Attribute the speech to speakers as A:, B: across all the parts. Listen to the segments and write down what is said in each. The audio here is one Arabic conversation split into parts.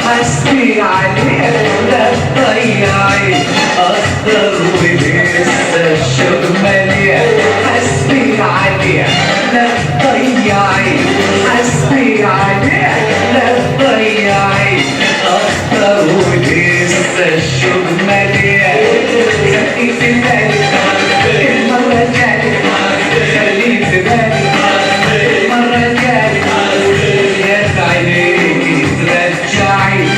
A: حسبي عليك لا تضيعي اقدر ولسه الشوق مليان حسبي عليك لا تضيعي حسبي عليك لا تضيعي اقدر ولسه الشوق مليان خلي في بالك المرة الجاية خلي في بالك المرة الجاية يا عينيكي ترجعي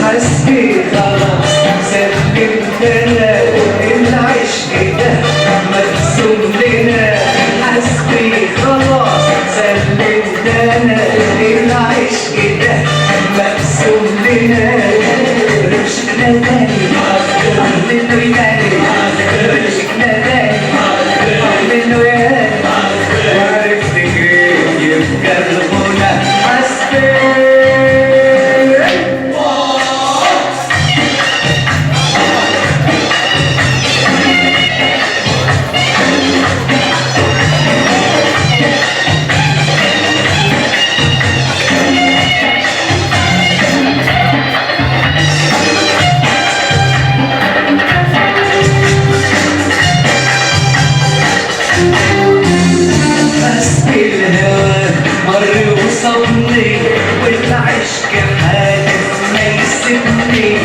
A: حسبي خلاص سلمتنا العشق ده مقسوم لنا حسبي خلاص سلمتنا العشق ده مقسوم لنا رشقنا تاني عملنا وياني رشقنا تاني عملنا وياني وعرفت كيف يبقى الغنى حسبي مر وصلني والعشق حالف ما يسيبني